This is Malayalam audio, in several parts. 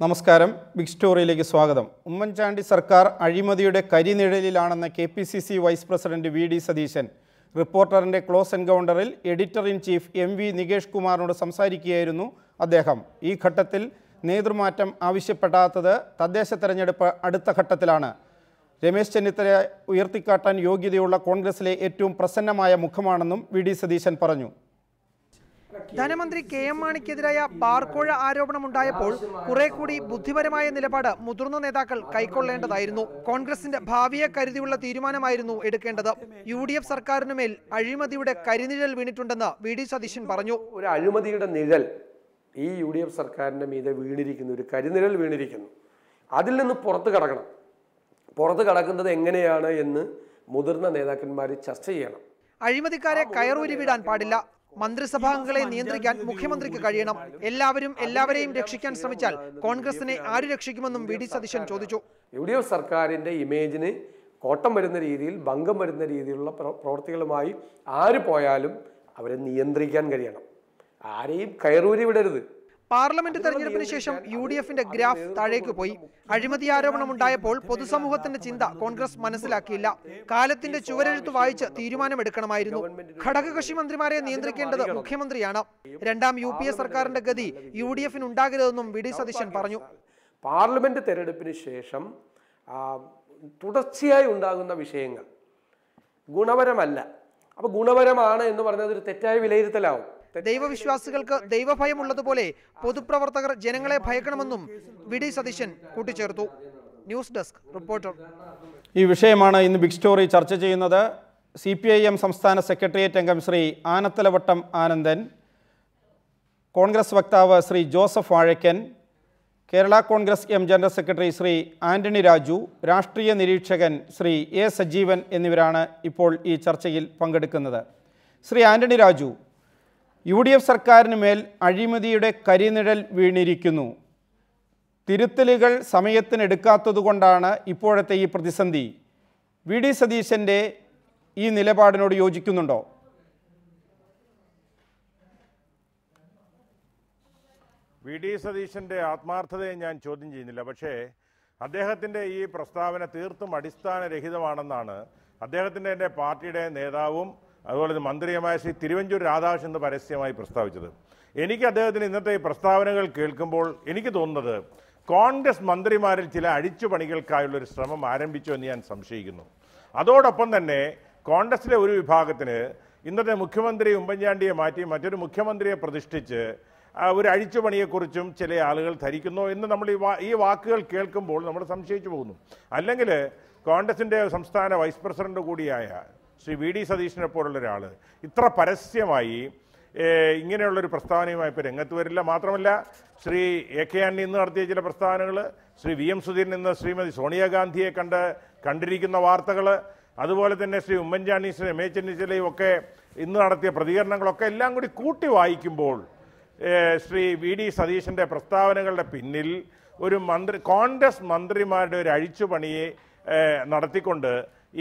നമസ്കാരം. ബിഗ് സ്റ്റോറിയിലേക്ക് സ്വാഗതം. ഉമ്മൻചാണ്ടി സർക്കാർ അഴിമതിയുടെ കരിനിഴലിലാണെന്ന് KPCC vice president VD Satheesan റിപ്പോർട്ടറിൻ്റെ ക്ലോസ് എൻകൗണ്ടറിൽ editor in chief MV Nikesh കുമാറിനോട് സംസാരിക്കുകയായിരുന്നു അദ്ദേഹം. ഈ ഘട്ടത്തിൽ നേതൃമാറ്റം ആവശ്യപ്പെടാത്തത് തദ്ദേശ തെരഞ്ഞെടുപ്പ് അടുത്ത ഘട്ടത്തിലാണ്. രമേശ് ചെന്നിത്തല ഉയർത്തിക്കാട്ടാൻ യോഗ്യതയുള്ള കോൺഗ്രസിലെ ഏറ്റവും പ്രസന്നമായ മുഖമാണെന്നും VD സതീശൻ പറഞ്ഞു. ധനമന്ത്രി KM മാണിക്കെതിരായ ബാർക്കോഴ ആരോപണമുണ്ടായപ്പോൾ കുറെ കൂടി ബുദ്ധിപരമായ നിലപാട് മുതിർന്ന നേതാക്കൾ കൈക്കൊള്ളേണ്ടതായിരുന്നു. കോൺഗ്രസിന്റെ ഭാവിയെ കരുതിയുള്ള തീരുമാനമായിരുന്നു എടുക്കേണ്ടത്. UDF സർക്കാരിനുമേൽ അഴിമതിയുടെ കരിനിഴൽ വീണിട്ടുണ്ടെന്ന് VD സതീശൻ പറഞ്ഞു. ഒരു അഴിമതിയുടെ നിഴൽ ഈ UDF സർക്കാരിന്റെ മീതെ വീണിരിക്കുന്നു, ഒരു കരിനിഴൽ വീണിരിക്കുന്നു. അതിൽ നിന്ന് പുറത്തു കടക്കണം. പുറത്തു കടക്കുന്നത് എങ്ങനെയാണ് എന്ന് മുതിർന്ന നേതാക്കന്മാർ ചർച്ച ചെയ്യണം. അഴിമതിക്കാരെ കയറൂരി വിടാൻ പാടില്ല. മന്ത്രിസഭാംഗങ്ങളെ നിയന്ത്രിക്കാൻ മുഖ്യമന്ത്രിക്ക് കഴിയണം. എല്ലാവരും എല്ലാവരെയും രക്ഷിക്കാൻ ശ്രമിച്ചാൽ കോൺഗ്രസിനെ ആര് രക്ഷിക്കുമെന്നും VD സതീശൻ ചോദിച്ചു. UDF സർക്കാരിന്റെ ഇമേജിന് കോട്ടം വരുന്ന രീതിയിൽ, ഭംഗം വരുന്ന രീതിയിലുള്ള പ്രവർത്തികളുമായി ആര് പോയാലും അവരെ നിയന്ത്രിക്കാൻ കഴിയണം. ആരെയും കയറൂരി വിടരുത്. പാർലമെന്റ് തെരഞ്ഞെടുപ്പിന് ശേഷം UDFന്റെ ഗ്രാഫ് താഴേക്ക് പോയി. അഴിമതി ആരോപണം ഉണ്ടായപ്പോൾ പൊതുസമൂഹത്തിന്റെ ചിന്ത കോൺഗ്രസ് മനസ്സിലാക്കിയില്ല. കാലത്തിന്റെ ചുവരെഴുത്ത് വായിച്ച് തീരുമാനമെടുക്കണമായിരുന്നു. ഘടകകക്ഷി മന്ത്രിമാരെ നിയന്ത്രിക്കേണ്ടത് മുഖ്യമന്ത്രിയാണ്. രണ്ടാം UPA സർക്കാരിന്റെ ഗതി UDFന് ഉണ്ടാകരുതെന്നും VD സതീശൻ പറഞ്ഞു. പാർലമെന്റ് തെരഞ്ഞെടുപ്പിന് ശേഷം തുടർച്ചയായി ഉണ്ടാകുന്ന വിഷയങ്ങൾ ഗുണപരമല്ല. അപ്പൊ ഗുണപരമാണ് എന്ന് പറഞ്ഞത് ഒരു തെറ്റായ വിലയിരുത്തലാവും. ദൈവവിശ്വാസികൾക്ക് ദൈവഭയം ഉള്ളതുപോലെ പൊതുപ്രവർത്തകർ ജനങ്ങളെ ഭയക്കണമെന്നും VD സതീശൻ കൂട്ടിച്ചേർത്തു. News desk reporter. ഈ വിഷയമാണ് ഇന്ന് ബിഗ് സ്റ്റോറി ചർച്ച ചെയ്യുന്നത്. CPIM സംസ്ഥാന സെക്രട്ടേറിയറ്റ് അംഗം ശ്രീ ആനത്തലവട്ടം ആനന്ദൻ, കോൺഗ്രസ് വക്താവ് Shri Joseph Vazhakkan, Kerala Congress M general secretary Shri Antony Raju, രാഷ്ട്രീയ നിരീക്ഷകൻ ശ്രീ A സജീവൻ എന്നിവരാണ് ഇപ്പോൾ ഈ ചർച്ചയിൽ പങ്കെടുക്കുന്നത്. ശ്രീ ആന്റണി രാജു, UDF സർക്കാരിന് മേൽ അഴിമതിയുടെ കരിനിഴൽ വീണിരിക്കുന്നു. തിരുത്തലുകൾ സമയത്തിനെടുക്കാത്തതുകൊണ്ടാണ് ഇപ്പോഴത്തെ ഈ പ്രതിസന്ധി. VD സതീശൻ്റെ ഈ നിലപാടിനോട് യോജിക്കുന്നുണ്ടോ? VD സതീശൻ്റെ ആത്മാർത്ഥതയെ ഞാൻ ചോദ്യം ചെയ്യുന്നില്ല. പക്ഷേ അദ്ദേഹത്തിൻ്റെ ഈ പ്രസ്താവന തീർത്തും അടിസ്ഥാനരഹിതമാണെന്നാണ് അദ്ദേഹത്തിൻ്റെ പാർട്ടിയുടെ നേതാവും അതുപോലെ മന്ത്രിയുമായ ശ്രീ തിരുവഞ്ചൂർ രാധാകൃഷ്ണൻ എന്ന് പരസ്യമായി പ്രസ്താവിച്ചത്. എനിക്ക് അദ്ദേഹത്തിന് ഇന്നത്തെ ഈ പ്രസ്താവനകൾ കേൾക്കുമ്പോൾ എനിക്ക് തോന്നുന്നത് കോൺഗ്രസ് മന്ത്രിമാരിൽ ചില അഴിച്ചുപണികൾക്കായുള്ളൊരു ശ്രമം ആരംഭിച്ചു എന്ന് ഞാൻ സംശയിക്കുന്നു. അതോടൊപ്പം തന്നെ കോൺഗ്രസിലെ ഒരു വിഭാഗത്തിന് ഇന്നത്തെ മുഖ്യമന്ത്രി ഉമ്മൻചാണ്ടിയെ മാറ്റി മറ്റൊരു മുഖ്യമന്ത്രിയെ പ്രതിഷ്ഠിച്ച് ഒരു അഴിച്ചുപണിയെക്കുറിച്ചും ചില ആളുകൾ ധരിക്കുന്നു എന്ന് നമ്മൾ ഈ വാക്കുകൾ കേൾക്കുമ്പോൾ നമ്മൾ സംശയിച്ചു പോകുന്നു. അല്ലെങ്കിൽ കോൺഗ്രസിൻ്റെ സംസ്ഥാന വൈസ് പ്രസിഡന്റ് കൂടിയായ ശ്രീ VD സതീശനെ പോലുള്ള ഒരാൾ ഇത്ര പരസ്യമായി ഇങ്ങനെയുള്ളൊരു പ്രസ്താവനയുമായി ഇപ്പോൾ രംഗത്ത് വരില്ല. മാത്രമല്ല ശ്രീ AK ആന്റണി ഇന്ന് നടത്തിയ ചില പ്രസ്താവനകൾ, ശ്രീ VM സുധീരൻ ഇന്ന് ശ്രീമതി സോണിയാഗാന്ധിയെ കണ്ടിരിക്കുന്ന വാർത്തകൾ, അതുപോലെ തന്നെ ശ്രീ ഉമ്മൻചാണ്ടി, ശ്രീ രമേശ് ചെന്നിത്തലയും ഒക്കെ ഇന്ന് നടത്തിയ പ്രതികരണങ്ങളൊക്കെ എല്ലാം കൂടി കൂട്ടി വായിക്കുമ്പോൾ ശ്രീ VD സതീശൻ്റെ പ്രസ്താവനകളുടെ പിന്നിൽ ഒരു കോൺഗ്രസ് മന്ത്രിമാരുടെ ഒരു അഴിച്ചുപണിയെ നടത്തിക്കൊണ്ട്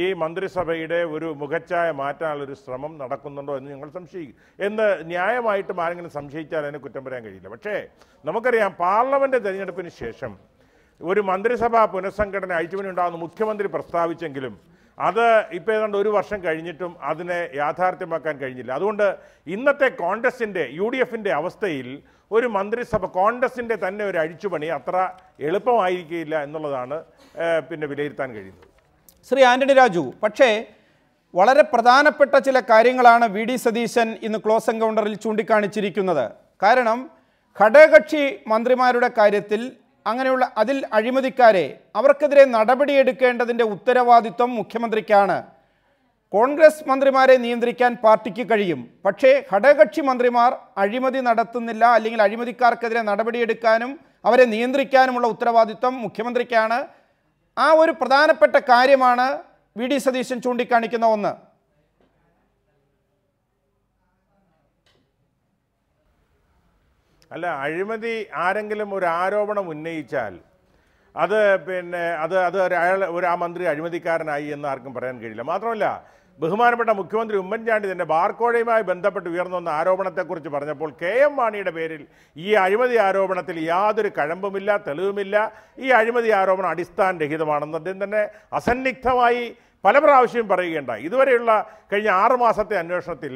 ഈ മന്ത്രിസഭയുടെ ഒരു മുഖച്ഛായ മാറ്റാനുള്ളൊരു ശ്രമം നടക്കുന്നുണ്ടോ എന്ന് ഞങ്ങൾ എന്ന് ന്യായമായിട്ടും ആരെങ്കിലും സംശയിച്ചാൽ അതിനെ കുറ്റം പറയാൻ കഴിയില്ല. പക്ഷേ നമുക്കറിയാം, പാർലമെന്റ് തെരഞ്ഞെടുപ്പിന് ശേഷം ഒരു മന്ത്രിസഭാ പുനഃസംഘടന അഴിച്ചുപണി ഉണ്ടാകുന്ന മുഖ്യമന്ത്രി പ്രസ്താവിച്ചെങ്കിലും അത് ഇപ്പോൾ ഏതാണ്ട് ഒരു വർഷം കഴിഞ്ഞിട്ടും അതിനെ യാഥാർത്ഥ്യമാക്കാൻ കഴിഞ്ഞില്ല. അതുകൊണ്ട് ഇന്നത്തെ കോൺഗ്രസിൻ്റെ UDFൻ്റെ അവസ്ഥയിൽ ഒരു മന്ത്രിസഭ കോൺഗ്രസിൻ്റെ തന്നെ ഒരു അഴിച്ചുപണി അത്ര എളുപ്പമായിരിക്കില്ല എന്നുള്ളതാണ് പിന്നെ വിലയിരുത്താൻ കഴിയുന്നത്. ശ്രീ ആന്റണി രാജു, പക്ഷേ വളരെ പ്രധാനപ്പെട്ട ചില കാര്യങ്ങളാണ് VD സതീശൻ ഇന്ന് ക്ലോസ് എൻകൗണ്ടറിൽ ചൂണ്ടിക്കാണിച്ചിരിക്കുന്നത്. കാരണം ഘടകകക്ഷി മന്ത്രിമാരുടെ കാര്യത്തിൽ അങ്ങനെയുള്ള അതിൽ അഴിമതിക്കാരെ അവർക്കെതിരെ നടപടിയെടുക്കേണ്ടതിൻ്റെ ഉത്തരവാദിത്വം മുഖ്യമന്ത്രിക്കാണ്. കോൺഗ്രസ് മന്ത്രിമാരെ നിയന്ത്രിക്കാൻ പാർട്ടിക്ക് കഴിയും. പക്ഷേ ഘടകകക്ഷി മന്ത്രിമാർ അഴിമതി നടത്തുന്നില്ല, അല്ലെങ്കിൽ അഴിമതിക്കാർക്കെതിരെ നടപടിയെടുക്കാനും അവരെ നിയന്ത്രിക്കാനുമുള്ള ഉത്തരവാദിത്വം മുഖ്യമന്ത്രിക്കാണ്. ആ ഒരു പ്രധാനപ്പെട്ട കാര്യമാണ് VD സതീശൻ ചൂണ്ടിക്കാണിക്കുന്ന ഒന്ന്. അല്ല, അഴിമതി ആരെങ്കിലും ഒരു ആരോപണം ഉന്നയിച്ചാൽ അത് പിന്നെ അത് ആ മന്ത്രി അഴിമതിക്കാരനായി എന്ന് ആർക്കും പറയാൻ കഴിയില്ല. മാത്രമല്ല, ബഹുമാനപ്പെട്ട മുഖ്യമന്ത്രി ഉമ്മൻചാണ്ടി തന്നെ ബാർക്കോഴയുമായി ബന്ധപ്പെട്ട് ഉയർന്നു വന്ന ആരോപണത്തെക്കുറിച്ച് പറഞ്ഞപ്പോൾ KM മാണിയുടെ പേരിൽ ഈ അഴിമതി ആരോപണത്തിൽ യാതൊരു കഴമ്പുമില്ല, തെളിവുമില്ല, ഈ അഴിമതി ആരോപണം അടിസ്ഥാനരഹിതമാണെന്ന് അദ്ദേഹം തന്നെ അസന്നിഗ്ധമായി പല പ്രാവശ്യം പറയുകയുണ്ടായി. ഇതുവരെയുള്ള കഴിഞ്ഞ 6 മാസത്തെ അന്വേഷണത്തിൽ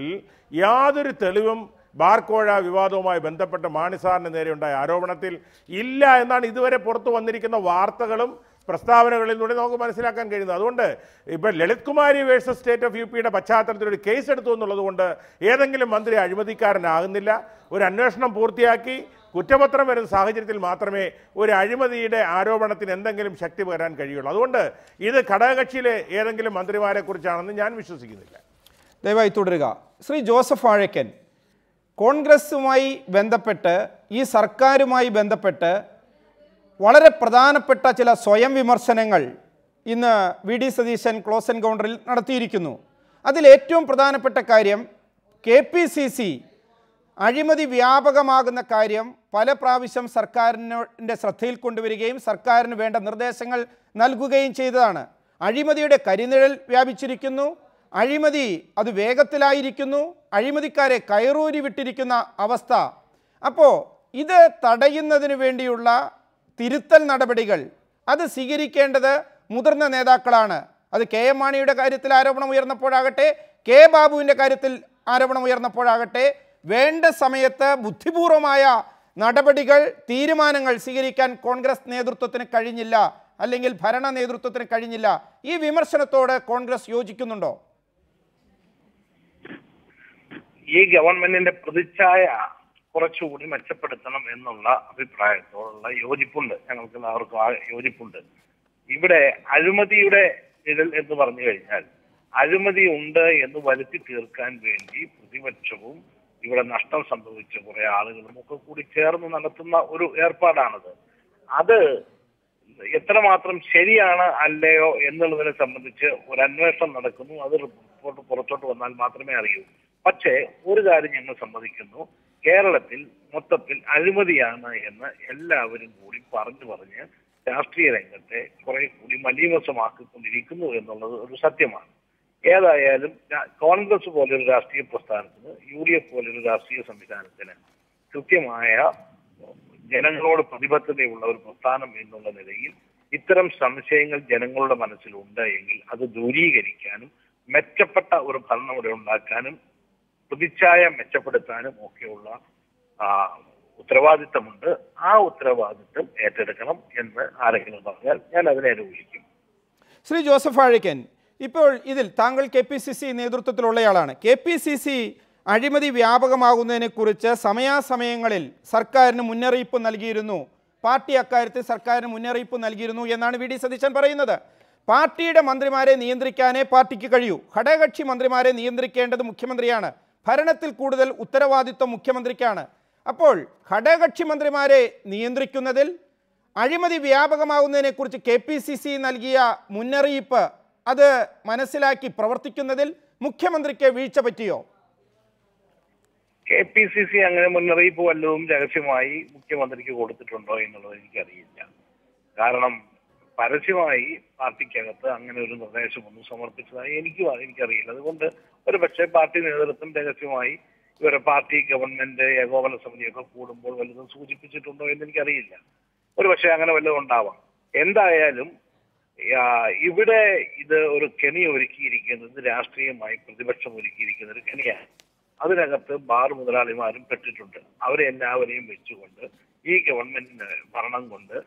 യാതൊരു തെളിവും ബാർക്കോഴ വിവാദവുമായി ബന്ധപ്പെട്ട് മാണി സാറിന് നേരെയുണ്ടായ ആരോപണത്തിൽ ഇല്ല എന്നാണ് ഇതുവരെ പുറത്തു വന്നിരിക്കുന്ന വാർത്തകളും പ്രസ്താവനകളിലൂടെ നമുക്ക് മനസ്സിലാക്കാൻ കഴിയുന്നത്. അതുകൊണ്ട് ഇപ്പോൾ Lalit Kumari versus state of UP യുടെ പശ്ചാത്തലത്തിൽ ഒരു കേസ് എടുത്തു എന്നുള്ളത് കൊണ്ട് ഏതെങ്കിലും മന്ത്രി അഴിമതിക്കാരനാകുന്നില്ല. ഒരു അന്വേഷണം പൂർത്തിയാക്കി കുറ്റപത്രം വരുന്ന സാഹചര്യത്തിൽ മാത്രമേ ഒരു അഴിമതിയുടെ ആരോപണത്തിന് എന്തെങ്കിലും ശക്തി പകരാൻ കഴിയുള്ളൂ. അതുകൊണ്ട് ഇത് ഘടകകക്ഷിയിലെ ഏതെങ്കിലും മന്ത്രിമാരെ കുറിച്ചാണെന്ന് ഞാൻ വിശ്വസിക്കുന്നില്ല. ദയവായി തുടരുക. ശ്രീ ജോസഫ് വാഴക്കൻ, കോൺഗ്രസുമായി ബന്ധപ്പെട്ട് ഈ സർക്കാരുമായി ബന്ധപ്പെട്ട് വളരെ പ്രധാനപ്പെട്ട ചില സ്വയം വിമർശനങ്ങൾ ഇന്ന് VD സതീശൻ ക്ലോസ് എൻകൗണ്ടറിൽ നടത്തിയിരിക്കുന്നു. അതിലേറ്റവും പ്രധാനപ്പെട്ട കാര്യം KPCC അഴിമതി വ്യാപകമാകുന്ന കാര്യം പല പ്രാവശ്യം സർക്കാരിൻ്റെ ശ്രദ്ധയിൽ കൊണ്ടുവരികയും സർക്കാരിന് വേണ്ട നിർദ്ദേശങ്ങൾ നൽകുകയും ചെയ്തതാണ്. അഴിമതിയുടെ കരിനിഴൽ വ്യാപിച്ചിരിക്കുന്നു, അഴിമതി അത് വേഗത്തിലായിരിക്കുന്നു, അഴിമതിക്കാരെ കയറൂരി വിട്ടിരിക്കുന്ന അവസ്ഥ. അപ്പോൾ ഇത് തടയുന്നതിന് വേണ്ടിയുള്ള തിരുത്തൽ നടപടികൾ അത് സ്വീകരിക്കേണ്ടത് മുതിർന്ന നേതാക്കളാണ്. അത് KM മാണിയുടെ കാര്യത്തിൽ ആരോപണം ഉയർന്നപ്പോഴാകട്ടെ, K ബാബുവിൻ്റെ കാര്യത്തിൽ ആരോപണം ഉയർന്നപ്പോഴാകട്ടെ, വേണ്ട സമയത്ത് ബുദ്ധിപൂർവമായ നടപടികൾ, തീരുമാനങ്ങൾ സ്വീകരിക്കാൻ കോൺഗ്രസ് നേതൃത്വത്തിന് കഴിഞ്ഞില്ല, അല്ലെങ്കിൽ ഭരണ നേതൃത്വത്തിന് കഴിഞ്ഞില്ല. ഈ വിമർശനത്തോട് കോൺഗ്രസ് യോജിക്കുന്നുണ്ടോ? ഈ ഗവൺമെന്റിന്റെ പ്രതിച്ഛായ കുറച്ചുകൂടി മെച്ചപ്പെടുത്തണം എന്നുള്ള അഭിപ്രായത്തോടുള്ള യോജിപ്പുണ്ട്. ഞങ്ങൾക്ക് എല്ലാവർക്കും ആ യോജിപ്പുണ്ട്. ഇവിടെ അഴിമതിയുടെ നിഴൽ എന്ന് പറഞ്ഞു കഴിഞ്ഞാൽ അഴിമതി ഉണ്ട് എന്ന് വരുത്തി തീർക്കാൻ വേണ്ടി പ്രതിപക്ഷവും ഇവിടെ നഷ്ടം സംഭവിച്ച കുറെ ആളുകളും ഒക്കെ കൂടി ചേർന്ന് നടത്തുന്ന ഒരു ഏർപ്പാടാണത്. അത് എത്രമാത്രം ശരിയാണ് അല്ലയോ എന്നുള്ളതിനെ സംബന്ധിച്ച് ഒരു അന്വേഷണം നടക്കുന്നു. അത് റിപ്പോർട്ട് പുറത്തോട്ട് വന്നാൽ മാത്രമേ അറിയൂ. പക്ഷേ ഒരു കാര്യം ഞങ്ങൾ സമ്മതിക്കുന്നു, കേരളത്തിൽ മൊത്തത്തിൽ അഴിമതിയാണ് എന്ന് എല്ലാവരും കൂടി പറഞ്ഞ് രാഷ്ട്രീയ രംഗത്തെ കുറെ കൂടി മലീമസമാക്കിക്കൊണ്ടിരിക്കുന്നു എന്നുള്ളത് ഒരു സത്യമാണ്. ഏതായാലും കോൺഗ്രസ് പോലൊരു രാഷ്ട്രീയ പ്രസ്ഥാനത്തിന്, UDF പോലൊരു രാഷ്ട്രീയ സംവിധാനത്തിന് കൃത്യമായ ജനങ്ങളോട് പ്രതിബദ്ധതയുള്ള ഒരു പ്രസ്ഥാനം എന്നുള്ള നിലയിൽ ഇത്തരം സംശയങ്ങൾ ജനങ്ങളുടെ മനസ്സിലുണ്ട് എങ്കിൽ അത് ദൂരീകരിക്കാനും മെച്ചപ്പെട്ട ഒരു ഭരണം ഇവിടെ ഉണ്ടാക്കാനും പ്രതിച്ഛായ മെച്ചപ്പെടുത്താനും ഒക്കെയുള്ള ഉത്തരവാദിത്തമുണ്ട്. ആ ഉത്തരവാദിത്തം ഏറ്റെടുക്കണം എന്ന് ആരെങ്കിലും പറഞ്ഞാൽ ഞാൻ അതിനെ അനുകൂലിക്കും. ശ്രീ ജോസഫ് വാഴക്കൻ, ഇപ്പോൾ ഇതിൽ താങ്കൾ KPCC നേതൃത്വത്തിലുള്ളയാളാണ്. KPCC അഴിമതി വ്യാപകമാകുന്നതിനെക്കുറിച്ച് സമയാസമയങ്ങളിൽ സർക്കാരിന് മുന്നറിയിപ്പ് നൽകിയിരുന്നു, പാർട്ടി അക്കാര്യത്തിൽ സർക്കാരിന് മുന്നറിയിപ്പ് നൽകിയിരുന്നു എന്നാണ് VD സതീശൻ പറയുന്നത്. പാർട്ടിയുടെ മന്ത്രിമാരെ നിയന്ത്രിക്കാനേ പാർട്ടിക്ക് കഴിയൂ. ഘടകകക്ഷി മന്ത്രിമാരെ നിയന്ത്രിക്കേണ്ടത് മുഖ്യമന്ത്രിയാണ്. ഭരണത്തിൽ കൂടുതൽ ഉത്തരവാദിത്വം മുഖ്യമന്ത്രിക്കാണ്. അപ്പോൾ ഘടകകക്ഷി മന്ത്രിമാരെ നിയന്ത്രിക്കുന്നതിൽ, അഴിമതി വ്യാപകമാകുന്നതിനെക്കുറിച്ച് KPCC നൽകിയ മുന്നറിയിപ്പ് അത് മനസ്സിലാക്കി പ്രവർത്തിക്കുന്നതിൽ മുഖ്യമന്ത്രിക്ക് വീഴ്ച പറ്റിയോ? KPCC അങ്ങനെ മുന്നറിയിപ്പ് വല്ലതും രഹസ്യമായി മുഖ്യമന്ത്രിക്ക് കൊടുത്തിട്ടുണ്ടോ എന്നുള്ളത് എനിക്കറിയില്ല. കാരണം പരസ്യമായി പാർട്ടിക്കകത്ത് അങ്ങനെ ഒരു നിർദ്ദേശമൊന്നും സമർപ്പിച്ചതായി എനിക്കറിയില്ല. അതുകൊണ്ട് ഒരു പക്ഷേ പാർട്ടി നേതൃത്വം രഹസ്യമായി ഇവരെ പാർട്ടി ഗവൺമെന്റ് ഏകോപന സമിതിയൊക്കെ കൂടുമ്പോൾ വല്ലതും സൂചിപ്പിച്ചിട്ടുണ്ടോ എന്ന് എനിക്കറിയില്ല. ഒരു പക്ഷേ അങ്ങനെ വല്ലതും ഉണ്ടാവാം. എന്തായാലും ഇവിടെ ഇത് ഒരു കെണി ഒരുക്കിയിരിക്കുന്നത് രാഷ്ട്രീയമായി പ്രതിപക്ഷം ഒരുക്കിയിരിക്കുന്ന ഒരു കെണിയാണ്. അതിനകത്ത് ബാർ മുതലാളിമാരും പെട്ടിട്ടുണ്ട്. അവരെ എല്ലാവരെയും വെച്ചുകൊണ്ട് ഈ ഗവൺമെന്റിന് ഭരണം കൊണ്ട്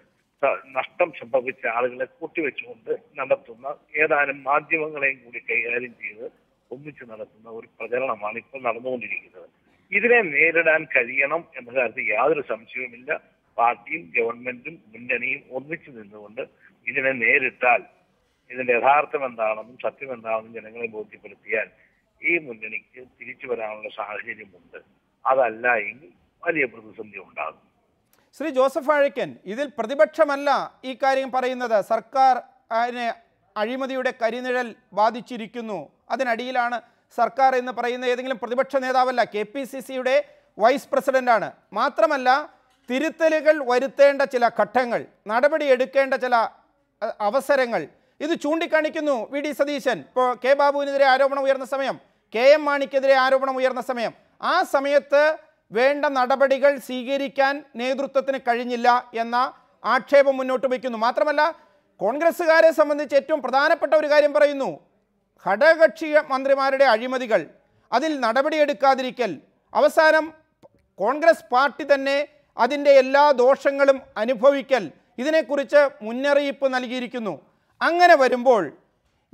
നഷ്ടം സംഭവിച്ച ആളുകളെ കൂട്ടിവെച്ചുകൊണ്ട് നടത്തുന്ന ഏതാനും മാധ്യമങ്ങളെയും കൂടി കൈകാര്യം ചെയ്ത് ഒന്നിച്ച് നടത്തുന്ന ഒരു പ്രചരണമാണ് ഇപ്പോൾ നടന്നുകൊണ്ടിരിക്കുന്നത്. ഇതിനെ നേരിടാൻ കഴിയണം എന്ന കാര്യത്തിൽ യാതൊരു സംശയവുമില്ല. പാർട്ടിയും ഗവൺമെന്റും മുന്നണിയും ഒന്നിച്ചു നിന്നുകൊണ്ട് ഇതിനെ നേരിട്ടാൽ, ഇതിന്റെ യഥാർത്ഥം എന്താണെന്നും സത്യം എന്താണെന്നും ജനങ്ങളെ ബോധ്യപ്പെടുത്തിയാൽ ഈ മുന്നണിക്ക് തിരിച്ചു വരാനുള്ള സാഹചര്യമുണ്ട്. അതല്ല എങ്കിൽ വലിയ പ്രതിസന്ധി ഉണ്ടാകും. ശ്രീ ജോസഫ് വാഴക്കൻ, ഇതിൽ പ്രതിപക്ഷമല്ല ഈ കാര്യം പറയുന്നത്. സർക്കാർ അഴിമതിയുടെ കരിനിഴൽ ബാധിച്ചിരിക്കുന്നു, അതിനടിയിലാണ് സർക്കാർ എന്ന് പറയുന്ന ഏതെങ്കിലും പ്രതിപക്ഷ നേതാവല്ല, KPCCയുടെ വൈസ് പ്രസിഡന്റാണ്. മാത്രമല്ല, തിരുത്തലുകൾ വരുത്തേണ്ട ചില ഘട്ടങ്ങൾ, നടപടി എടുക്കേണ്ട ചില അവസരങ്ങൾ ഇത് ചൂണ്ടിക്കാണിക്കുന്നു വി ഡി സതീശൻ. ഇപ്പോൾ കെ ബാബുവിനെതിരെ ആരോപണം ഉയർന്ന സമയം, കെ എം മാണിക്കെതിരെ ആരോപണം ഉയർന്ന സമയം, ആ സമയത്ത് വേണ്ട നടപടികൾ സ്വീകരിക്കാൻ നേതൃത്വത്തിന് കഴിഞ്ഞില്ല എന്ന ആക്ഷേപം മുന്നോട്ട് വയ്ക്കുന്നു. മാത്രമല്ല കോൺഗ്രസ്സുകാരെ സംബന്ധിച്ച് ഏറ്റവും പ്രധാനപ്പെട്ട ഒരു കാര്യം പറയുന്നു, ഘടകകക്ഷി മന്ത്രിമാരുടെ അഴിമതികൾ, അതിൽ നടപടിയെടുക്കാതിരിക്കൽ, അവസാനം കോൺഗ്രസ് പാർട്ടി തന്നെ അതിൻ്റെ എല്ലാ ദോഷങ്ങളും അനുഭവിക്കൽ, ഇതിനെക്കുറിച്ച് മുന്നറിയിപ്പ് നൽകിയിരിക്കുന്നു. അങ്ങനെ വരുമ്പോൾ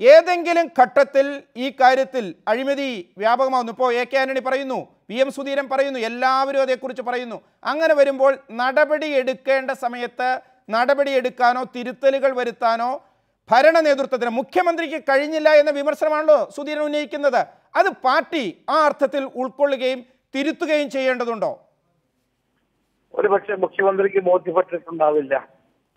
ഏതെങ്കിലും ഘട്ടത്തിൽ ഈ കാര്യത്തിൽ അഴിമതി വ്യാപകമാകുന്നു. ഇപ്പോൾ എ കെ ആന്റണി പറയുന്നു, പി എം സുധീരൻ പറയുന്നു, എല്ലാവരും അതേക്കുറിച്ച് പറയുന്നു. അങ്ങനെ വരുമ്പോൾ നടപടി എടുക്കേണ്ട സമയത്ത് നടപടിയെടുക്കാനോ തിരുത്തലുകൾ വരുത്താനോ ഭരണ നേതൃത്വത്തിന്, മുഖ്യമന്ത്രിക്ക് കഴിഞ്ഞില്ല എന്ന വിമർശനമാണല്ലോ സുധീരൻ ഉന്നയിക്കുന്നത്. അത് പാർട്ടി ആ അർത്ഥത്തിൽ ഉൾക്കൊള്ളുകയും തിരുത്തുകയും ചെയ്യേണ്ടതുണ്ടോ? ഒരുപക്ഷെ മുഖ്യമന്ത്രിക്ക് ബോധ്യപ്പെട്ടിട്ടുണ്ടാവില്ല.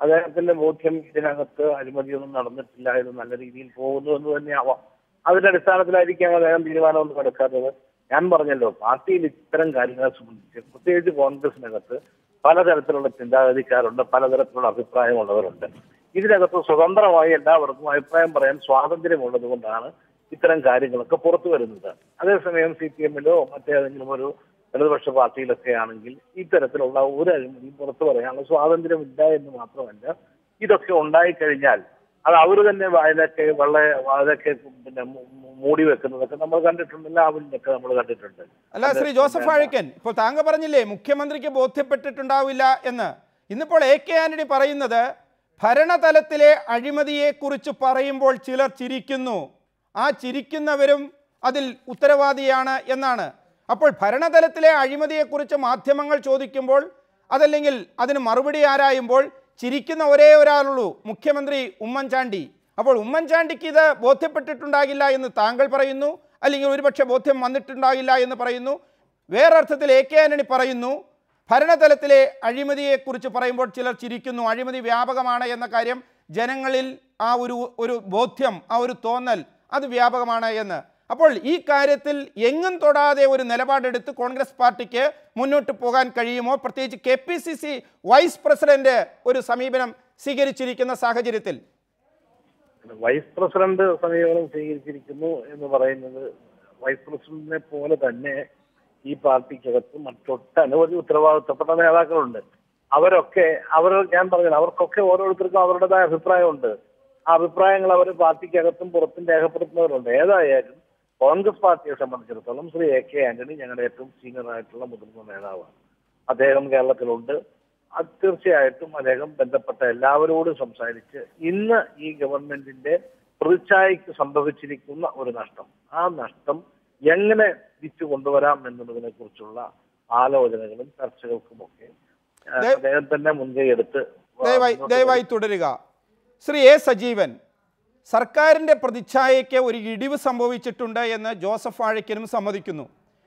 അദ്ദേഹത്തിന്റെ ബോധ്യം ഇതിനകത്ത് അഴിമതിയൊന്നും നടന്നിട്ടില്ല, ഇത് നല്ല രീതിയിൽ പോകുന്നു എന്ന് തന്നെയാവാം. അതിന്റെ അടിസ്ഥാനത്തിലായിരിക്കാം അദ്ദേഹം തീരുമാനമൊന്നും എടുക്കാത്തത്. ഞാൻ പറഞ്ഞല്ലോ, പാർട്ടിയിൽ ഇത്തരം കാര്യങ്ങളെ സംബന്ധിച്ച് പ്രത്യേകിച്ച് കോൺഗ്രസിനകത്ത് പലതരത്തിലുള്ള ചിന്താഗതിക്കാരുണ്ട്, പലതരത്തിലുള്ള അഭിപ്രായമുള്ളവരുണ്ട്. ഇതിനകത്ത് സ്വതന്ത്രമായി എല്ലാവർക്കും അഭിപ്രായം പറയാൻ സ്വാതന്ത്ര്യമുള്ളത് കൊണ്ടാണ് ഇത്തരം കാര്യങ്ങളൊക്കെ പുറത്തു വരുന്നത്. അതേസമയം CPM-ലോ മറ്റേതെങ്കിലും ഒരു ഇടതുപക്ഷ പാർട്ടിയിലൊക്കെ ആണെങ്കിൽ ഇത്തരത്തിലുള്ള ഒരു അഴിമതിയും പുറത്തു പറയാനുള്ള സ്വാതന്ത്ര്യമില്ല എന്ന് മാത്രമല്ല, ഇതൊക്കെ ഉണ്ടായിക്കഴിഞ്ഞാൽ അത് അവർ തന്നെ വാതിലൊക്കെ പിന്നെ മൂടി വെക്കുന്നതൊക്കെ നമ്മൾ കണ്ടിട്ടുണ്ട്, ലാവലിനൊക്കെ നമ്മൾ കണ്ടിട്ടുണ്ട്. അല്ല ശ്രീ ജോസഫ് വാഴക്കൻ, ഇപ്പോൾ താങ്കൾ പറഞ്ഞില്ലേ മുഖ്യമന്ത്രിക്ക് ബോധ്യപ്പെട്ടിട്ടുണ്ടാവില്ല എന്ന്. ഇന്നിപ്പോൾ എ കെ ആന്റണി പറയുന്നത് ഭരണതലത്തിലെ അഴിമതിയെക്കുറിച്ച് പറയുമ്പോൾ ചിലർ ചിരിക്കുന്നു, ആ ചിരിക്കുന്നവരും അതിൽ ഉത്തരവാദിയാണ് എന്നാണ്. അപ്പോൾ ഭരണതലത്തിലെ അഴിമതിയെക്കുറിച്ച് മാധ്യമങ്ങൾ ചോദിക്കുമ്പോൾ, അതല്ലെങ്കിൽ അതിന് മറുപടി ആരായുമ്പോൾ ചിരിക്കുന്ന ഒരേ ഒരാളുള്ളൂ, മുഖ്യമന്ത്രി ഉമ്മൻചാണ്ടി. അപ്പോൾ ഉമ്മൻചാണ്ടിക്ക് ഇത് ബോധ്യപ്പെട്ടിട്ടുണ്ടാകില്ല എന്ന് താങ്കൾ പറയുന്നു, അല്ലെങ്കിൽ ഒരുപക്ഷെ ബോധ്യം വന്നിട്ടുണ്ടാകില്ല എന്ന് പറയുന്നു. വേറൊരർത്ഥത്തിൽ എ കെ ആന്റണി പറയുന്നു ഭരണതലത്തിലെ അഴിമതിയെക്കുറിച്ച് പറയുമ്പോൾ ചിലർ ചിരിക്കുന്നു, അഴിമതി വ്യാപകമാണ് എന്ന കാര്യം ജനങ്ങളിൽ ആ ഒരു ബോധ്യം, ആ ഒരു തോന്നൽ അത് വ്യാപകമാണ് എന്ന്. അപ്പോൾ ഈ കാര്യത്തിൽ എങ്ങും തൊടാതെ ഒരു നിലപാടെടുത്ത് കോൺഗ്രസ് പാർട്ടിക്ക് മുന്നോട്ട് പോകാൻ കഴിയുമോ? പ്രത്യേകിച്ച് KPCC വൈസ് പ്രസിഡന്റ് ഒരു സമീപനം സ്വീകരിച്ചിരിക്കുന്ന സാഹചര്യത്തിൽ. വൈസ് പ്രസിഡന്റ് സമീപനം സ്വീകരിച്ചിരിക്കുന്നു എന്ന് പറയുന്നത്, വൈസ് പ്രസിഡന്റിനെ പോലെ തന്നെ ഈ പാർട്ടിക്കകത്ത് മറ്റൊട്ടനവധി ഉത്തരവാദിത്തപ്പെട്ട നേതാക്കളുണ്ട്. ഞാൻ പറഞ്ഞത് അവർക്കൊക്കെ ഓരോരുത്തർക്കും അവരുടേതായ അഭിപ്രായമുണ്ട്. ആ അഭിപ്രായങ്ങൾ അവർ പാർട്ടിക്കകത്തും പുറത്തും രേഖപ്പെടുത്തുന്നവരുണ്ട്. ഏതായാലും കോൺഗ്രസ് പാർട്ടിയെ സംബന്ധിച്ചിടത്തോളം ശ്രീ എ കെ ആന്റണി ഞങ്ങളുടെ ഏറ്റവും സീനിയർ ആയിട്ടുള്ള മുതിർന്ന നേതാവാണ്. അദ്ദേഹം കേരളത്തിലുണ്ട്. അത് തീർച്ചയായിട്ടും അദ്ദേഹം ബന്ധപ്പെട്ട എല്ലാവരോടും സംസാരിച്ച് ഇന്ന് ഈ ഗവൺമെന്റിന്റെ പ്രതിച്ഛായയ്ക്ക് സംഭവിച്ചിരിക്കുന്ന ഒരു നഷ്ടം, ആ നഷ്ടം എങ്ങനെ തിരിച്ചു കൊണ്ടുവരാം എന്നതിനെ കുറിച്ചുള്ള ആലോചനകളും ചർച്ചകൾക്കുമൊക്കെ അദ്ദേഹം തന്നെ മുൻകൈ എടുത്ത് ദയവായി തുടരുക. ശ്രീ എ സജീവൻ, സർക്കാരിൻ്റെ പ്രതിച്ഛായയ്ക്ക് ഒരു ഇടിവ് സംഭവിച്ചിട്ടുണ്ട് എന്ന് ജോസഫ് വാഴക്കനും സമ്മതിക്കുന്നു.